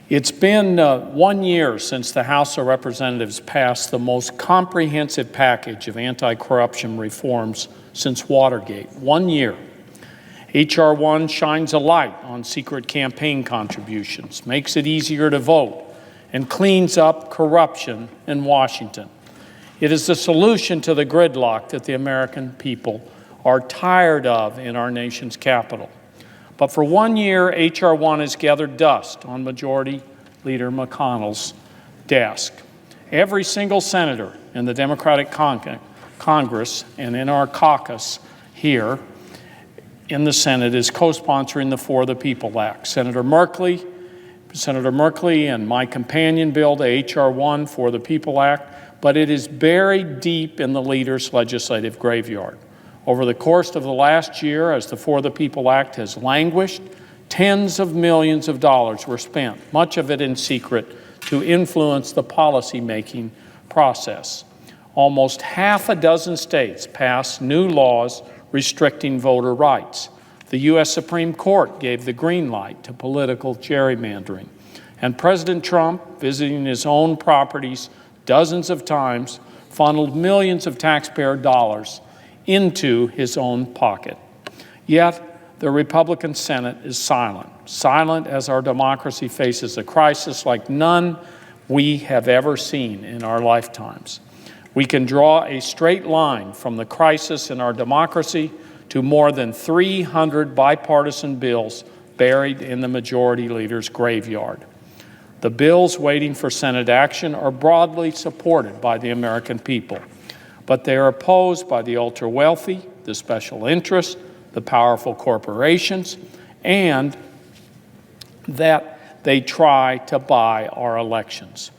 It's been 1 year since the House of Representatives passed the most comprehensive package of anti-corruption reforms since Watergate. 1 year. H.R. 1 shines a light on secret campaign contributions, makes it easier to vote, and cleans up corruption in Washington. It is the solution to the gridlock that the American people are tired of in our nation's capital. But for 1 year, H.R. 1 has gathered dust on Majority Leader McConnell's desk. Every single senator in the Democratic Congress and in our caucus here in the Senate is co-sponsoring the For the People Act. Senator Merkley and my companion bill to H.R. 1 For the People Act, but it is buried deep in the leader's legislative graveyard. Over the course of the last year, as the For the People Act has languished, tens of millions of dollars were spent, much of it in secret, to influence the policy-making process. Almost half a dozen states passed new laws restricting voter rights. The U.S. Supreme Court gave the green light to political gerrymandering. And President Trump, visiting his own properties dozens of times, funneled millions of taxpayer dollars into his own pocket. Yet, the Republican Senate is silent as our democracy faces a crisis like none we have ever seen in our lifetimes. We can draw a straight line from the crisis in our democracy to more than 300 bipartisan bills buried in the Majority Leader's graveyard. The bills waiting for Senate action are broadly supported by the American people, but they are opposed by the ultra-wealthy, the special interests, the powerful corporations, and that they try to buy our elections.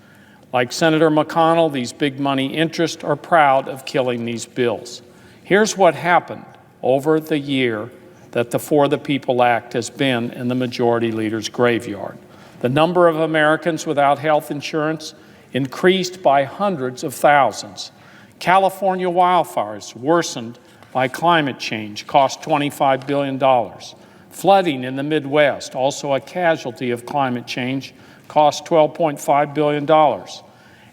Like Senator McConnell, these big money interests are proud of killing these bills. Here's what happened over the year that the For the People Act has been in the Majority Leader's graveyard. The number of Americans without health insurance increased by hundreds of thousands. California wildfires worsened by climate change, cost $25 billion. Flooding in the Midwest, also a casualty of climate change, cost $12.5 billion.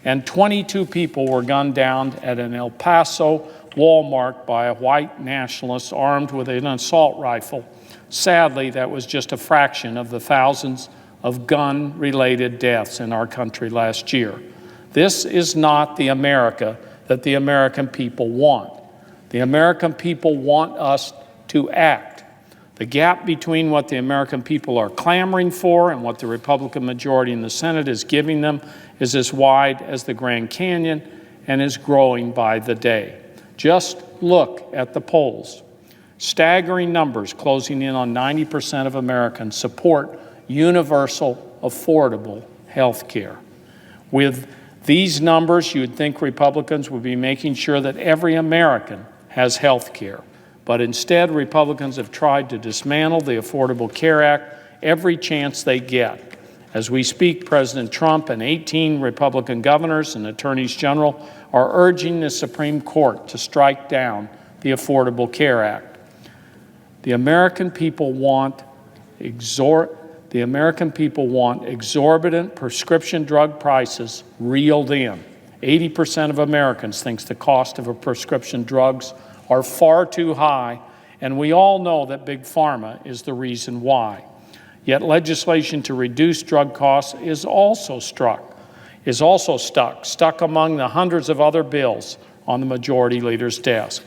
And 22 people were gunned down at an El Paso Walmart by a white nationalist armed with an assault rifle. Sadly, that was just a fraction of the thousands of gun-related deaths in our country last year. This is not the America that the American people want. The American people want us to act. The gap between what the American people are clamoring for and what the Republican majority in the Senate is giving them is as wide as the Grand Canyon and is growing by the day. Just look at the polls. Staggering numbers closing in on 90% of Americans support universal, affordable health care. With these numbers, you would think Republicans would be making sure that every American has health care. But instead, Republicans have tried to dismantle the Affordable Care Act every chance they get. As we speak, President Trump and 18 Republican governors and attorneys general are urging the Supreme Court to strike down the Affordable Care Act. The American people want exorbitant prescription drug prices reeled in. 80% of Americans think the cost of prescription drugs are far too high, and we all know that Big Pharma is the reason why. Yet legislation to reduce drug costs is also stuck among the hundreds of other bills on the Majority Leader's desk.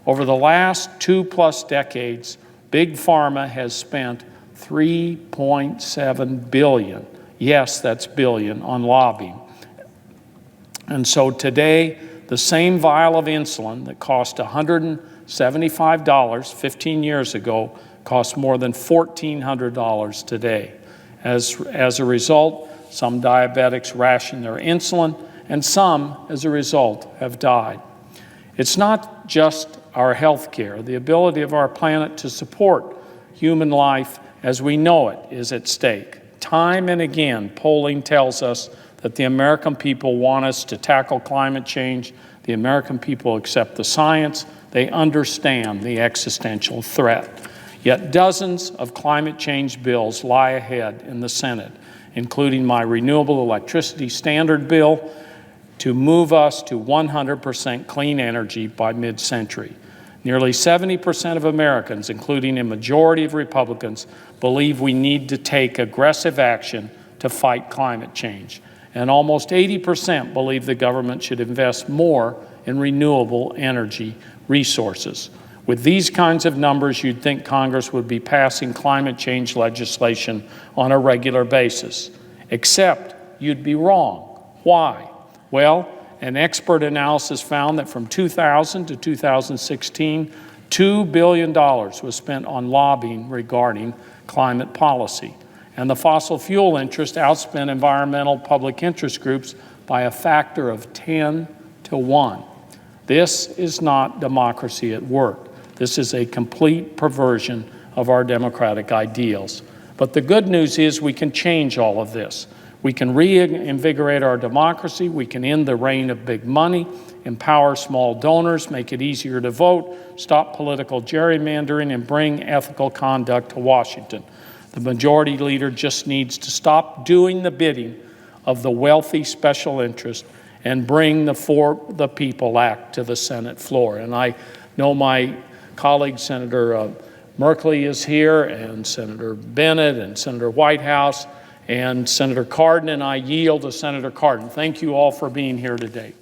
Over the last 2+ decades, Big Pharma has spent $3.7 billion, yes, that's billion, on lobbying. And so today, the same vial of insulin that cost $175 15 years ago costs more than $1,400 today. As a result, some diabetics ration their insulin, and some, as a result, have died. It's not just our health care. The ability of our planet to support human life as we know it is at stake. Time and again, polling tells us that the American people want us to tackle climate change. The American people accept the science. They understand the existential threat. Yet dozens of climate change bills lie ahead in the Senate, including my renewable electricity standard bill, to move us to 100% clean energy by mid-century. Nearly 70% of Americans, including a majority of Republicans, believe we need to take aggressive action to fight climate change. And almost 80% believe the government should invest more in renewable energy resources. With these kinds of numbers, you'd think Congress would be passing climate change legislation on a regular basis. Except you'd be wrong. Why? Well, an expert analysis found that from 2000 to 2016, $2 billion was spent on lobbying regarding climate policy. And the fossil fuel interest outspent environmental public interest groups by a factor of 10 to 1. This is not democracy at work. This is a complete perversion of our democratic ideals. But the good news is we can change all of this. We can reinvigorate our democracy, we can end the reign of big money, empower small donors, make it easier to vote, stop political gerrymandering, and bring ethical conduct to Washington. The majority leader just needs to stop doing the bidding of the wealthy special interest and bring the For the People Act to the Senate floor. And I know my colleague, Senator Merkley, is here, and Senator Bennett, and Senator Whitehouse, and Senator Cardin, and I yield to Senator Cardin. Thank you all for being here today.